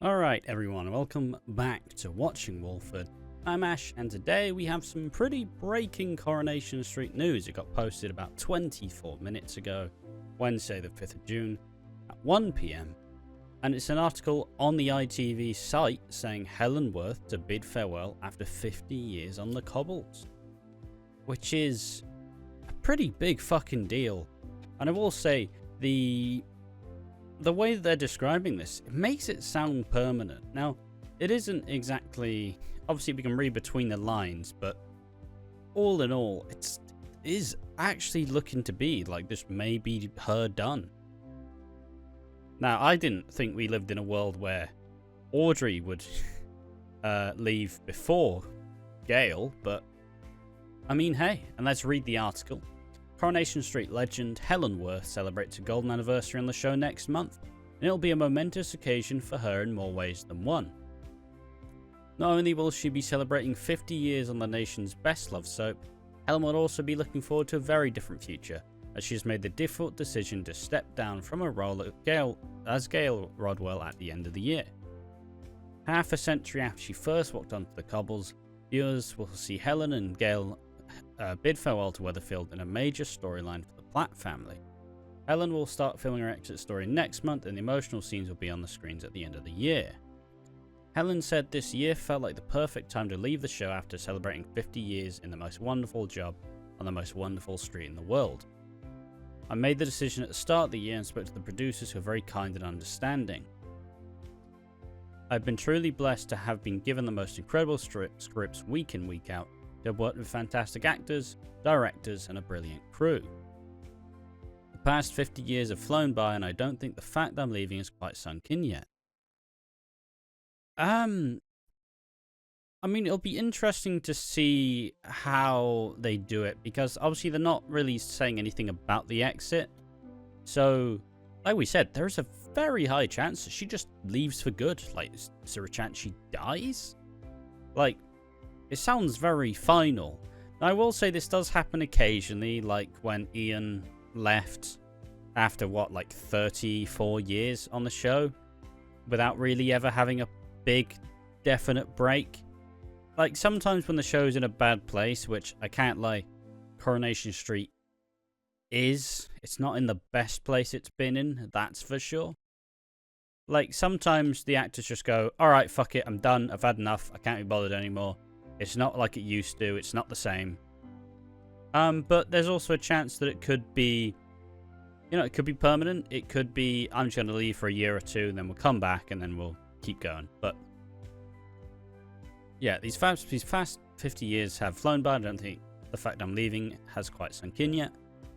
Alright everyone, welcome back to Watching Walford. I'm Ash, and today we have some pretty breaking Coronation Street news. It got posted about 24 minutes ago, Wednesday the 5th of June at 1 PM. And it's an article on the ITV site saying Helen Worth to bid farewell after 50 years on the Cobbles. Which is a pretty big fucking deal. And I will say, the way that they're describing this, it makes it sound permanent. Now, it isn't exactly... Obviously, we can read between the lines, but all in all, it is actually looking to be like this may be her done. Now, I didn't think we lived in a world where Audrey would leave before Gail, but I mean, hey, and let's read the article. Coronation Street legend Helen Worth celebrates a golden anniversary on the show next month, and it'll be a momentous occasion for her in more ways than one. Not only will she be celebrating 50 years on the nation's best-loved soap, Helen will also be looking forward to a very different future, as she has made the difficult decision to step down from her role as Gail Rodwell at the end of the year. Half a century after she first walked onto the Cobbles, viewers will see Helen and Gail bid farewell to Weatherfield in a major storyline for the Platt family. Helen will start filming her exit story next month, and the emotional scenes will be on the screens at the end of the year. Helen said this year felt like the perfect time to leave the show after celebrating 50 years in the most wonderful job on the most wonderful street in the world. I made the decision at the start of the year and spoke to the producers, who are very kind and understanding. I've been truly blessed to have been given the most incredible scripts week in, week out, to have worked with fantastic actors, directors, and a brilliant crew. The past 50 years have flown by, and I don't think the fact that I'm leaving is quite sunk in yet. I mean, it'll be interesting to see how they do it, because obviously they're not really saying anything about the exit. So, like we said, there's a very high chance that she just leaves for good. Like, is there a chance she dies? Like, it sounds very final. Now, I will say this does happen occasionally, like when Ian left after, 34 years on the show, without really ever having a big, definite break. Like, sometimes when the show's in a bad place, which I can't lie, Coronation Street it's not in the best place it's been in, that's for sure. Like, sometimes the actors just go, alright, fuck it, I'm done, I've had enough, I can't be bothered anymore. It's not like it used to, it's not the same. But there's also a chance that it could be, it could be permanent, it could be, I'm just going to leave for a year or two, and then we'll come back, and then we'll keep going. But yeah, these fast 50 years have flown by. I don't think the fact I'm leaving has quite sunk in yet.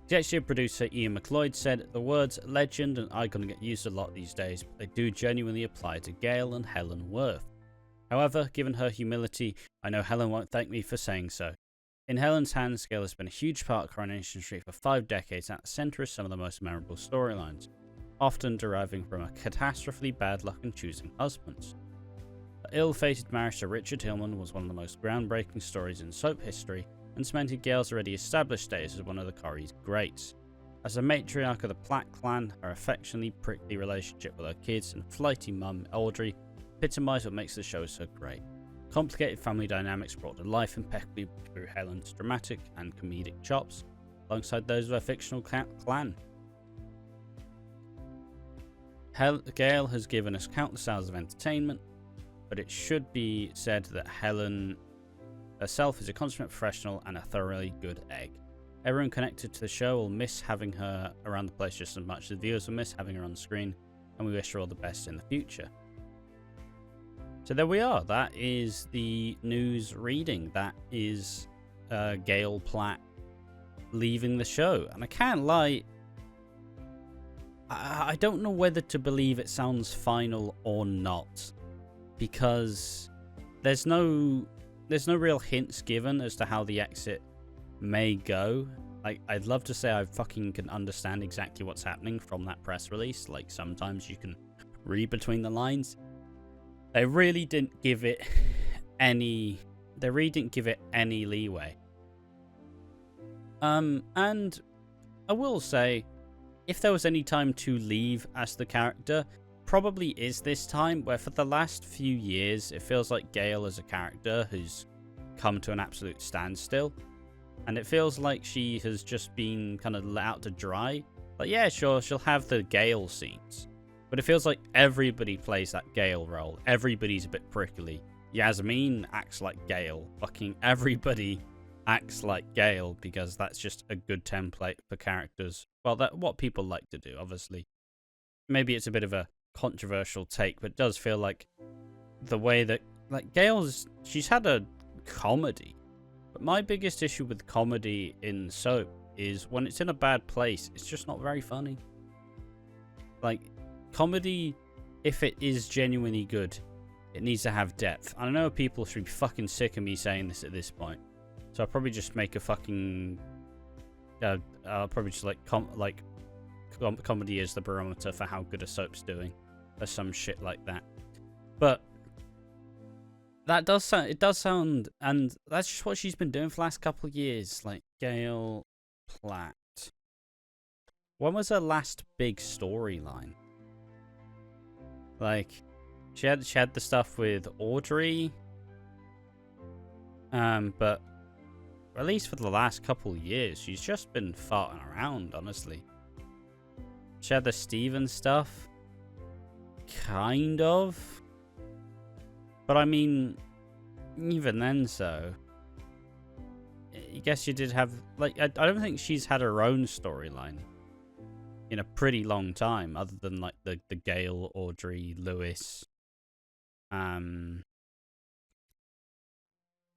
Executive producer Ian McLeod said, the words legend and icon get used a lot these days, but they do genuinely apply to Gail and Helen Worth. However, given her humility, I know Helen won't thank me for saying so. In Helen's hands, Gail has been a huge part of Coronation Street for 5 decades, at the centre of some of the most memorable storylines, often deriving from a catastrophically bad luck in choosing husbands. The ill-fated marriage to Richard Hillman was one of the most groundbreaking stories in soap history, and cemented Gail's already established status as one of the Corrie's greats. As a matriarch of the Platt clan, her affectionately prickly relationship with her kids and flighty mum Audrey epitomise what makes the show so great. Complicated family dynamics brought to life impeccably through Helen's dramatic and comedic chops, alongside those of her fictional clan. Gail has given us countless hours of entertainment, but it should be said that Helen herself is a consummate professional and a thoroughly good egg. Everyone connected to the show will miss having her around the place just as much as viewers will miss having her on screen, and we wish her all the best in the future. So there we are. That is the news reading. That is Gail Platt leaving the show. And I can't lie, I don't know whether to believe it sounds final or not, because there's no real hints given as to how the exit may go. Like, I'd love to say I fucking can understand exactly what's happening from that press release. Like, sometimes you can read between the lines. They really didn't give it any leeway. And I will say, if there was any time to leave as the character, probably is this time, where for the last few years, it feels like Gail as a character who's come to an absolute standstill. And it feels like she has just been kind of let out to dry. Like, yeah, sure, she'll have the Gail scenes. But it feels like everybody plays that Gail role. Everybody's a bit prickly. Yasmin acts like Gail. Fucking everybody acts like Gail, because that's just a good template for characters. Well, that's what people like to do, obviously. Maybe it's a bit of a controversial take, but it does feel like the way that, like, she's had a comedy. But my biggest issue with comedy in soap is when it's in a bad place, it's just not very funny. Like, comedy, if it is genuinely good, it needs to have depth. I know people should be fucking sick of me saying this at this point. So I'll probably just make a fucking... I'll probably just, comedy is the barometer for how good a soap's doing. Or some shit like that. But... it does sound, and that's just what she's been doing for the last couple of years. Like, Gail Platt. When was her last big storyline? Like, she had the stuff with Audrey. But at least for the last couple of years, she's just been farting around, honestly. She had the Steven stuff. Kind of. But I mean, even then, so I guess you did have, like, I don't think she's had her own storyline in a pretty long time, other than like the Gail, Audrey, Lewis, and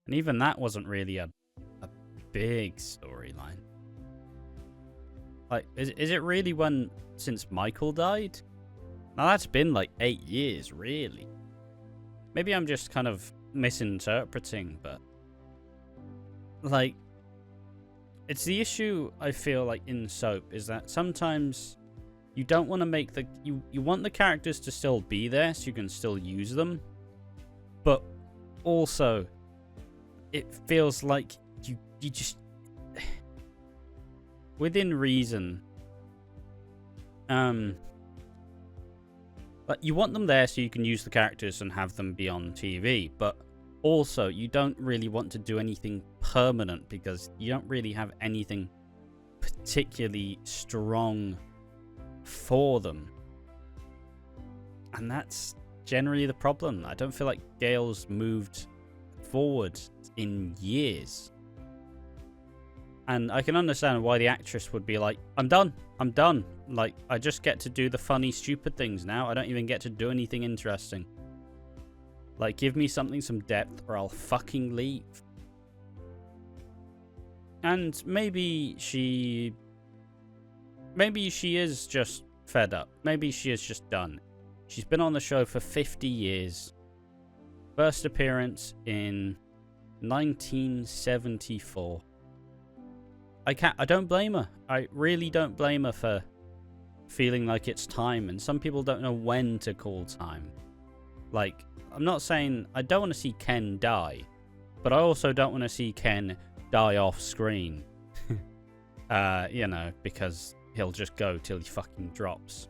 even that wasn't really a big storyline. Like, is it really since Michael died? Now that's been like 8 years, really. Maybe I'm just kind of misinterpreting, but like, it's the issue I feel like in soap is that sometimes you don't want to make you want the characters to still be there so you can still use them, but also it feels like you just within reason, like, you want them there so you can use the characters and have them be on TV, but also you don't really want to do anything permanent because you don't really have anything particularly strong for them. And that's generally the problem. I don't feel like Gail's moved forward in years. And I can understand why the actress would be like, I'm done. Like, I just get to do the funny, stupid things now. I don't even get to do anything interesting. Like, give me some depth or I'll fucking leave. And maybe she is just fed up. Maybe she is just done. She's been on the show for 50 years. First appearance in 1974. I don't blame her. I really don't blame her for feeling like it's time, and some people don't know when to call time. Like, I'm not saying I don't want to see Ken die, but I also don't want to see Ken die off screen. You know, because he'll just go till he fucking drops.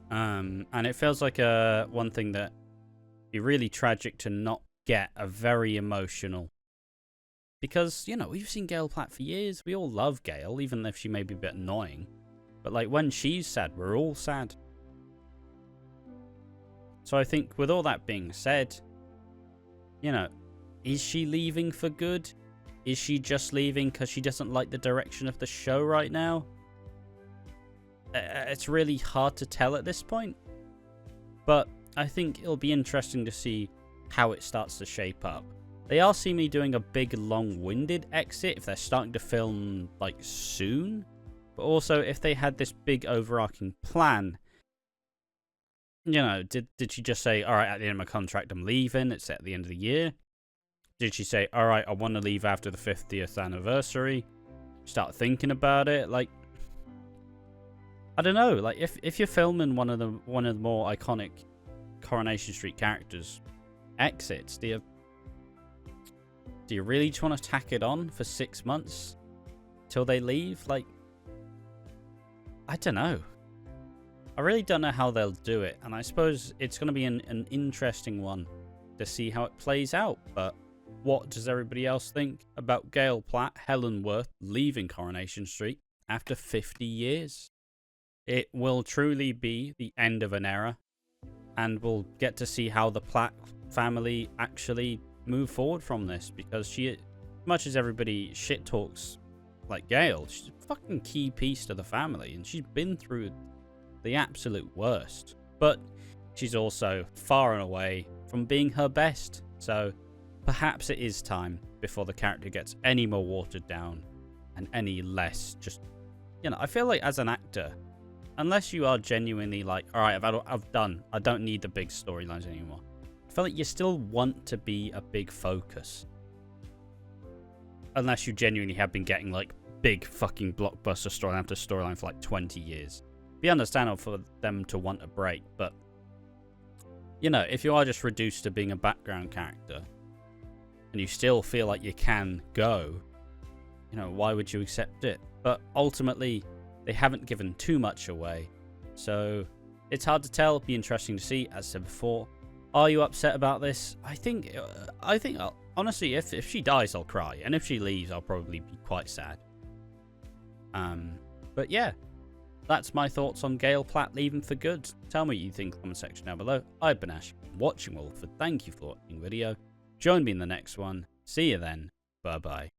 And it feels like one thing that would be really tragic to not get a very emotional. Because, you know, we've seen Gail Platt for years. We all love Gail, even if she may be a bit annoying. But, like, when she's sad, we're all sad. So I think with all that being said, you know, is she leaving for good? Is she just leaving because she doesn't like the direction of the show right now? It's really hard to tell at this point. But I think it'll be interesting to see how it starts to shape up. They are seemingly doing a big, long-winded exit if they're starting to film, like, soon. But also, if they had this big, overarching plan, you know, did she just say, all right, at the end of my contract, I'm leaving, it's at the end of the year? Did she say, all right, I want to leave after the 50th anniversary? Start thinking about it? Like, I don't know. Like, if you're filming one of the more iconic Coronation Street characters exits, do you really just want to tack it on for 6 months till they leave? Like, I don't know. I really don't know how they'll do it, and I suppose it's going to be an interesting one to see how it plays out. But what does everybody else think about Gail Platt, Helen Worth leaving Coronation Street after 50 years? It will truly be the end of an era, and we'll get to see how the Platt family actually move forward from this, because she, much as everybody shit talks like Gail, she's a fucking key piece to the family, and she's been through the absolute worst. But she's also far and away from being her best, so perhaps it is time before the character gets any more watered down and any less just, you know, I feel like as an actor, unless you are genuinely like, all right, I've done, I don't need the big storylines anymore, I feel like you still want to be a big focus. Unless you genuinely have been getting like big fucking blockbuster storyline after storyline for like 20 years. Be understandable for them to want a break, but you know, if you are just reduced to being a background character and you still feel like you can go, you know, why would you accept it? But ultimately, they haven't given too much away, so it's hard to tell. It'll be interesting to see. As I said before, are you upset about this? I think honestly, if she dies, I'll cry, and if she leaves, I'll probably be quite sad. But yeah, that's my thoughts on Gail Platt leaving for good. Tell me what you think in the comment section down below. I've been Ash, watching Walford. Thank you for watching the video. Join me in the next one. See you then. Bye bye.